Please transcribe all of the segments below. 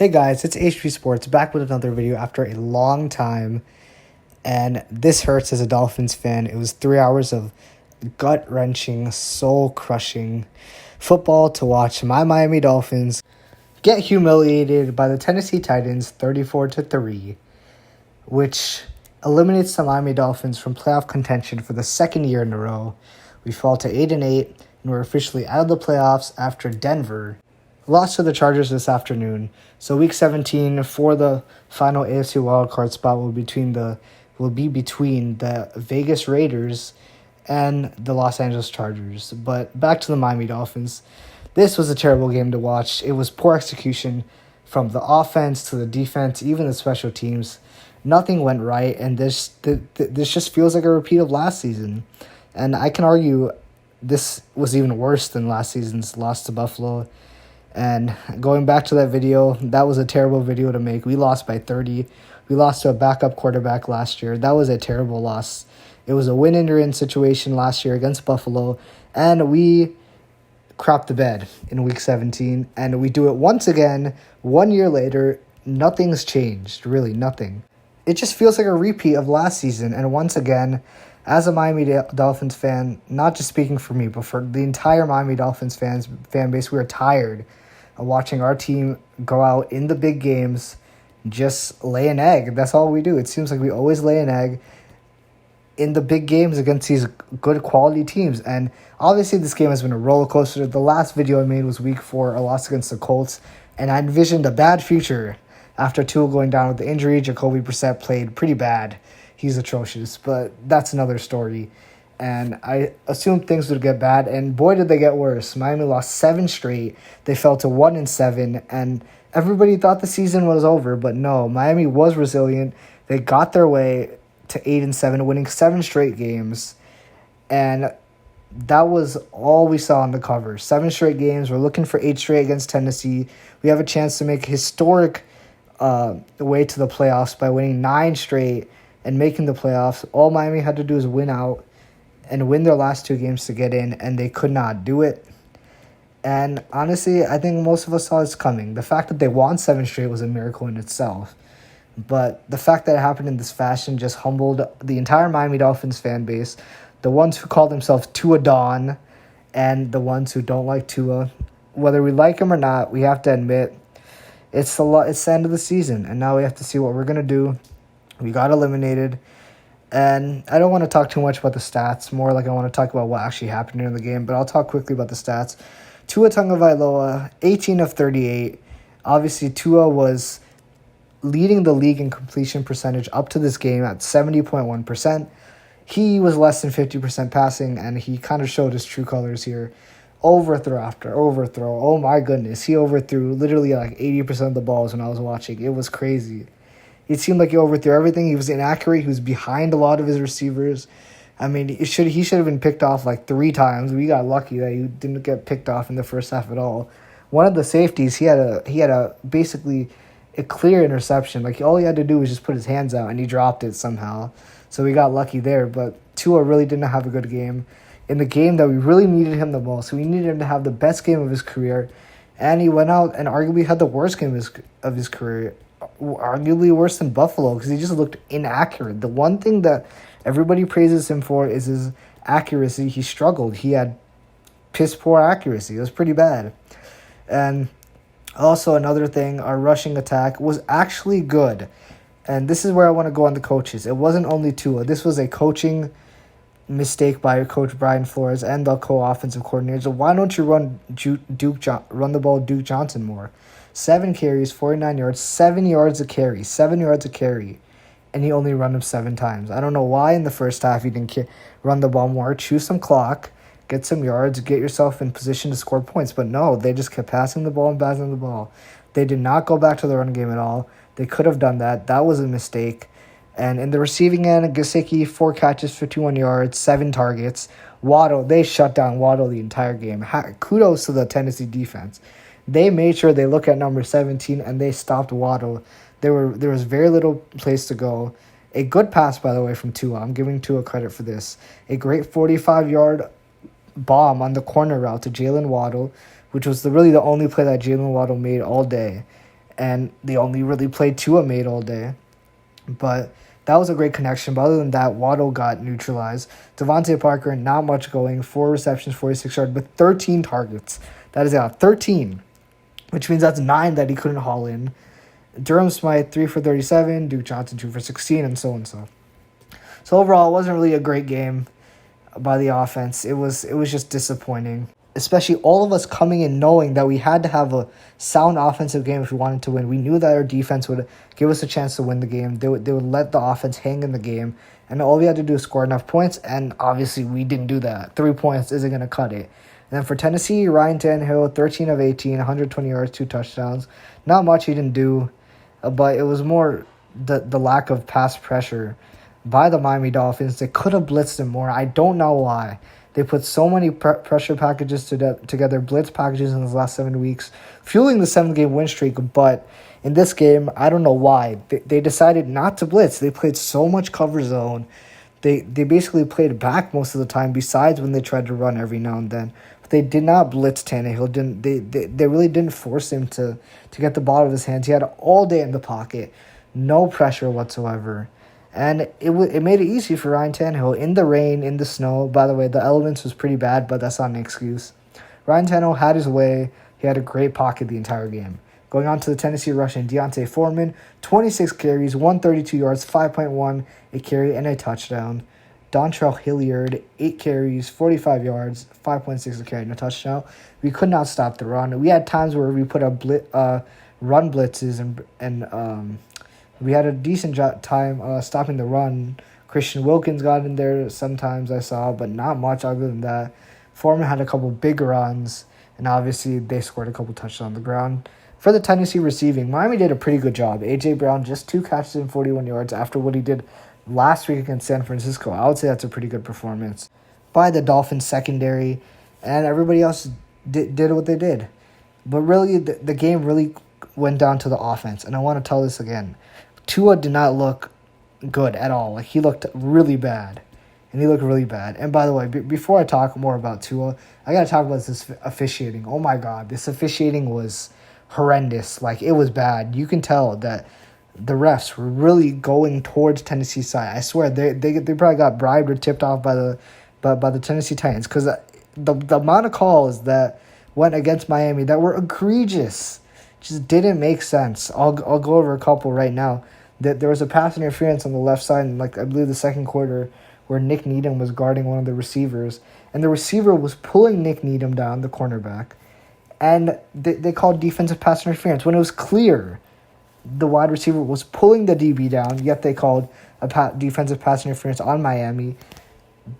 Hey guys, it's HP Sports back with another video after a long time, and this hurts as a Dolphins fan. It was 3 hours of gut-wrenching, soul-crushing football to watch my Miami Dolphins get humiliated by the Tennessee Titans 34-3, which eliminates the Miami Dolphins from playoff contention for the second year in a row. We fall to 8-8, and we're officially out of the playoffs after Denver lost to the Chargers this afternoon. So week 17 for the final AFC wildcard spot will be between the Vegas Raiders and the Los Angeles Chargers. But back to the Miami Dolphins. This was a terrible game to watch. It was poor execution from the offense to the defense, even the special teams. Nothing went right, and this just feels like a repeat of last season. And I can argue this was even worse than last season's loss to Buffalo. And going back to that video, that was a terrible video to make. We lost by 30. We lost to a backup quarterback last year. That was a terrible loss. It was a win-and-run situation last year against Buffalo, and we crapped the bed in week 17. And we do it once again 1 year later. Nothing's changed, really, nothing. It just feels like a repeat of last season. And once again, as a Miami Dolphins fan, not just speaking for me, but for the entire Miami Dolphins fan base, we are tired of watching our team go out in the big games, just lay an egg. That's all we do. It seems like we always lay an egg in the big games against these good quality teams. And obviously this game has been a roller coaster. The last video I made was week 4, a loss against the Colts, and I envisioned a bad future after Tua going down with the injury. Jacoby Brissett played pretty bad. He's atrocious, but that's another story. And I assumed things would get bad, and boy, did they get worse. Miami lost 7 straight. They fell to 1-7, and everybody thought the season was over, but no, Miami was resilient. They got their way to 8-7, winning 7 straight games, and that was all we saw on the cover. 7 straight games. We're looking for 8 straight against Tennessee. We have a chance to make a historic way to the playoffs by winning 9 straight and making the playoffs. All Miami had to do is win out and win their last 2 games to get in, and they could not do it. And honestly, I think most of us saw this coming. The fact that they won 7 straight was a miracle in itself. But the fact that it happened in this fashion just humbled the entire Miami Dolphins fan base, the ones who call themselves Tua Don and the ones who don't like Tua. Whether we like him or not, we have to admit it's the end of the season, and now we have to see what we're going to do. We got eliminated, and I don't want to talk too much about the stats. More like I want to talk about what actually happened during the game, but I'll talk quickly about the stats. Tua Tagovailoa, 18 of 38. Obviously, Tua was leading the league in completion percentage up to this game at 70.1%. He was less than 50% passing, and he kind of showed his true colors here. Overthrow after overthrow. Oh my goodness, he overthrew literally like 80% of the balls when I was watching. It was crazy. It seemed like he overthrew everything. He was inaccurate. He was behind a lot of his receivers. I mean, he should have been picked off like 3 times. We got lucky that he didn't get picked off in the first half at all. One of the safeties, he had a basically a clear interception. Like all he had to do was just put his hands out, and he dropped it somehow. So we got lucky there. But Tua really didn't have a good game. In the game that we really needed him the most, we needed him to have the best game of his career, and he went out and arguably had the worst game of his career. Arguably worse than Buffalo, because he just looked inaccurate. The one thing that everybody praises him for is his accuracy. He struggled. He had piss poor accuracy. It was pretty bad. And also another thing, our rushing attack was actually good. And this is where I want to go on the coaches. It wasn't only Tua. This was a coaching mistake by Coach Brian Flores and the co-offensive coordinator. So why don't you run the ball Duke Johnson more? 7 carries, 49 yards, 7 yards a carry, 7 yards a carry, and he only run him 7 times. I don't know why in the first half he didn't run the ball more. Choose some clock, get some yards, get yourself in position to score points. But no, they just kept passing the ball and passing the ball. They did not go back to the run game at all. They could have done that. That was a mistake. And in the receiving end, Gesicki, 4 catches, 51 yards, 7 targets. Waddle, they shut down Waddle the entire game. Kudos to the Tennessee defense. They made sure they look at number 17, and they stopped Waddle. There was very little place to go. A good pass, by the way, from Tua. I'm giving Tua credit for this. A great 45-yard bomb on the corner route to Jalen Waddle, which was really the only play that Jalen Waddle made all day. and they only really played Tua made all day. But that was a great connection. But other than that, Waddle got neutralized. Devontae Parker, not much going. 4 receptions, 46 yards, with 13 targets. That is 13, which means that's 9 that he couldn't haul in. Durham Smythe, 3 for 37. Duke Johnson, 2 for 16, and so and so. So overall, it wasn't really a great game by the offense. It was just disappointing. Especially all of us coming in knowing that we had to have a sound offensive game if we wanted to win. We knew that our defense would give us a chance to win the game. They would let the offense hang in the game, and all we had to do is score enough points, and obviously we didn't do that. 3 points isn't going to cut it. And then for Tennessee, Ryan Tannehill, 13 of 18, 120 yards, 2 touchdowns. Not much he didn't do, but it was more the lack of pass pressure by the Miami Dolphins. They could have blitzed him more. I don't know why. They put so many pressure packages together, blitz packages in the last 7 weeks, fueling the 7-game win streak. But in this game, I don't know why. They decided not to blitz. They played so much cover zone. They basically played back most of the time, besides when they tried to run every now and then. But they did not blitz Tannehill. They really didn't force him to get the ball out of his hands. He had all day in the pocket, no pressure whatsoever. And it made it easy for Ryan Tannehill in the rain, in the snow. By the way, the elements was pretty bad, but that's not an excuse. Ryan Tannehill had his way. He had a great pocket the entire game. Going on to the Tennessee Russian, Deontay Foreman, 26 carries, 132 yards, 5.1 a carry, and a touchdown. Dontrell Hilliard, 8 carries, 45 yards, 5.6 a carry, and a touchdown. We could not stop the run. We had times where we put up run blitzes and we had a decent time stopping the run. Christian Wilkins got in there sometimes, I saw, but not much other than that. Foreman had a couple big runs, and obviously they scored a couple touchdowns on the ground. For the Tennessee receiving, Miami did a pretty good job. A.J. Brown, just 2 catches and 41 yards after what he did last week against San Francisco. I would say that's a pretty good performance by the Dolphins secondary, and everybody else did what they did. But really, the game really went down to the offense, and I want to tell this again. Tua did not look good at all. Like, he looked really bad. And by the way, before I talk more about Tua, I got to talk about this officiating. Oh my God, this officiating was horrendous. Like, it was bad. You can tell that the refs were really going towards Tennessee's side. I swear, they probably got bribed or tipped off by the Tennessee Titans, because the amount of calls that went against Miami that were egregious just didn't make sense. I'll go over a couple right now. That there was a pass interference on the left side in, like, I believe the second quarter, where Nick Needham was guarding one of the receivers, and the receiver was pulling Nick Needham down, the cornerback, and they called defensive pass interference when it was clear the wide receiver was pulling the DB down, yet they called a defensive pass interference on Miami.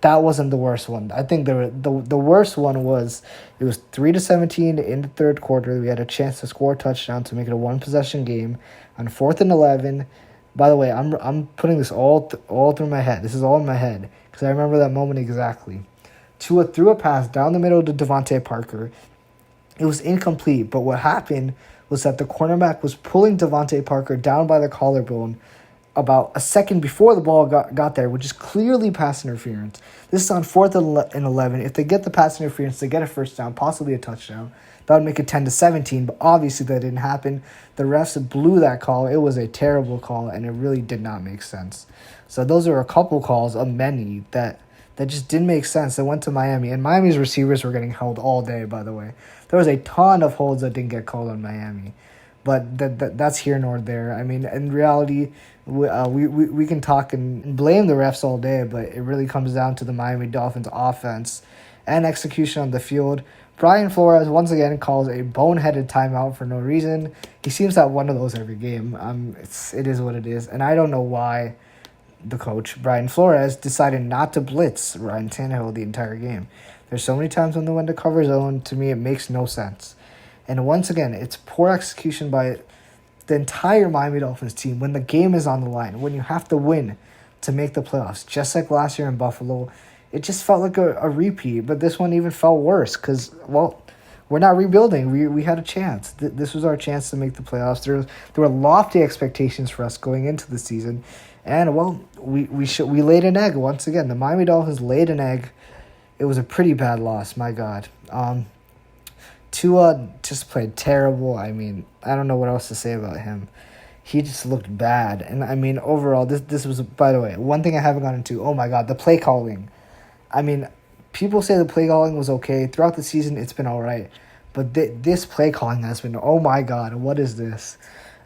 That wasn't the worst one. I think the worst one was, it was 3-17 in the third quarter. We had a chance to score a touchdown to make it a 1-possession game on 4th and 11. By the way, I'm putting this all through my head. This is all in my head because I remember that moment exactly. Tua threw a pass down the middle to Devontae Parker. It was incomplete, but what happened was that the cornerback was pulling Devontae Parker down by the collarbone about a second before the ball got there, which is clearly pass interference. This is on 4th and 11. If they get the pass interference, they get a first down, possibly a touchdown. That would make it 10-17, but obviously that didn't happen. The refs blew that call. It was a terrible call, and it really did not make sense. So those are a couple calls of many that just didn't make sense. They went to Miami, and Miami's receivers were getting held all day, by the way. There was a ton of holds that didn't get called on Miami. But that's here nor there. I mean, in reality, we can talk and blame the refs all day, but it really comes down to the Miami Dolphins offense and execution on the field. Brian Flores once again calls a boneheaded timeout for no reason. He seems to have one of those every game. It is what it is, and I don't know why the coach, Brian Flores, decided not to blitz Ryan Tannehill the entire game. There's so many times when they went to cover zone. To me, it makes no sense. And once again, it's poor execution by the entire Miami Dolphins team when the game is on the line, when you have to win to make the playoffs. Just like last year in Buffalo, it just felt like a repeat, but this one even felt worse because, well, we're not rebuilding. We had a chance. This was our chance to make the playoffs. There were lofty expectations for us going into the season, and, well, we laid an egg once again. The Miami Dolphins laid an egg. It was a pretty bad loss, my God. Tua just played terrible. I mean, I don't know what else to say about him. He just looked bad. And I mean, overall, this was, by the way, one thing I haven't gotten into. Oh my God, the play calling. I mean, people say the play calling was okay. Throughout the season, it's been all right. But this play calling has been, oh my God, what is this?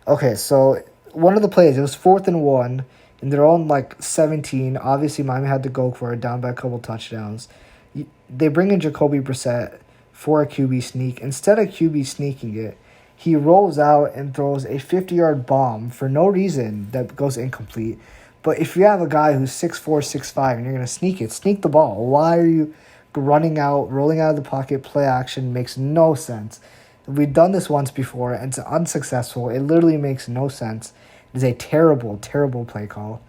Okay, so one of the plays, it was 4th and 1, and they're on like 17. Obviously, Miami had to go for it, down by a couple touchdowns. They bring in Jacoby Brissett for a QB sneak. Instead of QB sneaking it, he rolls out and throws a 50-yard bomb for no reason that goes incomplete. But if you have a guy who's 6'4", 6'5", and you're going to sneak it, sneak the ball. Why are you running out, rolling out of the pocket, play action? Makes no sense. We've done this once before, and it's unsuccessful. It literally makes no sense. It is a terrible, terrible play call.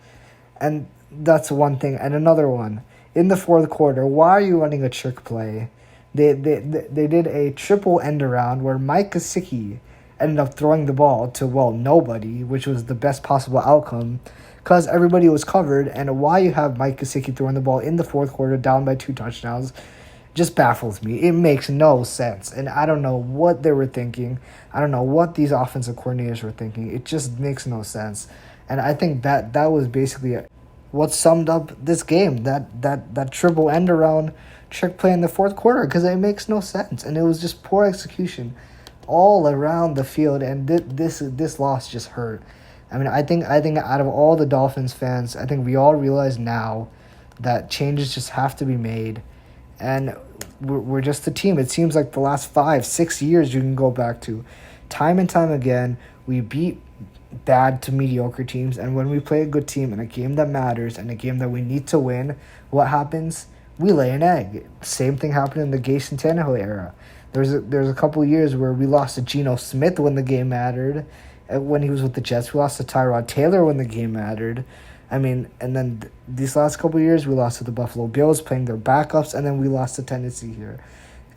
And that's one thing. And another one, in the 4th quarter, why are you running a trick play? They did a triple end around where Mike Gesicki ended up throwing the ball to, well, nobody, which was the best possible outcome because everybody was covered. And why you have Mike Gesicki throwing the ball in the 4th quarter down by 2 touchdowns just baffles me. It makes no sense. And I don't know what they were thinking. I don't know what these offensive coordinators were thinking. It just makes no sense. And I think that was basically what summed up this game, that triple end around trick play in the 4th quarter, because it makes no sense. And it was just poor execution all around the field, and this loss just hurt. I mean, I think out of all the Dolphins fans, I think we all realize now that changes just have to be made. And we're just a team. It seems like the last 5-6 years you can go back to. Time and time again, we beat bad to mediocre teams. And when we play a good team in a game that matters and a game that we need to win, what happens? We lay an egg. Same thing happened in the Gase and Tannehill era. There's a couple of years where we lost to Geno Smith when the game mattered. When he was with the Jets, we lost to Tyrod Taylor when the game mattered. I mean, and then these last couple of years, we lost to the Buffalo Bills playing their backups, and then we lost to Tennessee here.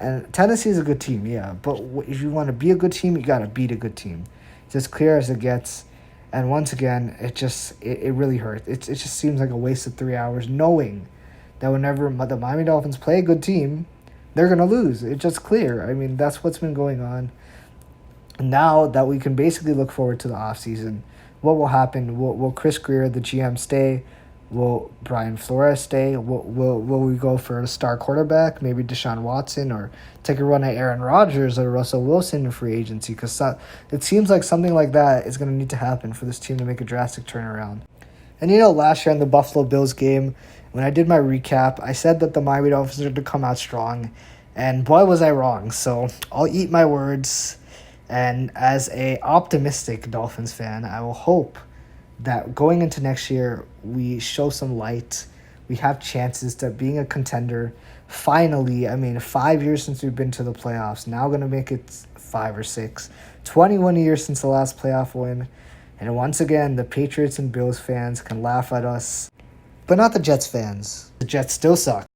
And Tennessee is a good team, yeah, but if you want to be a good team, you got to beat a good team. It's as clear as it gets. And once again, it really hurts. It just seems like a waste of 3 hours knowing that whenever the Miami Dolphins play a good team, they're going to lose. It's just clear. I mean, that's what's been going on. Now that we can basically look forward to the offseason, what will happen? Will Chris Greer, the GM, stay? Will Brian Flores stay? Will we go for a star quarterback, maybe Deshaun Watson, or take a run at Aaron Rodgers or Russell Wilson in free agency? Because it seems like something like that is going to need to happen for this team to make a drastic turnaround. And last year in the Buffalo Bills game, when I did my recap, I said that the Miami Dolphins are going to come out strong, and boy was I wrong. So I'll eat my words. And as a optimistic Dolphins fan, I will hope that going into next year, we show some light. We have chances to being a contender. Finally, 5 years since we've been to the playoffs. Now going to make it 5 or 6. 21 years since the last playoff win. And once again, the Patriots and Bills fans can laugh at us. But not the Jets fans. The Jets still suck.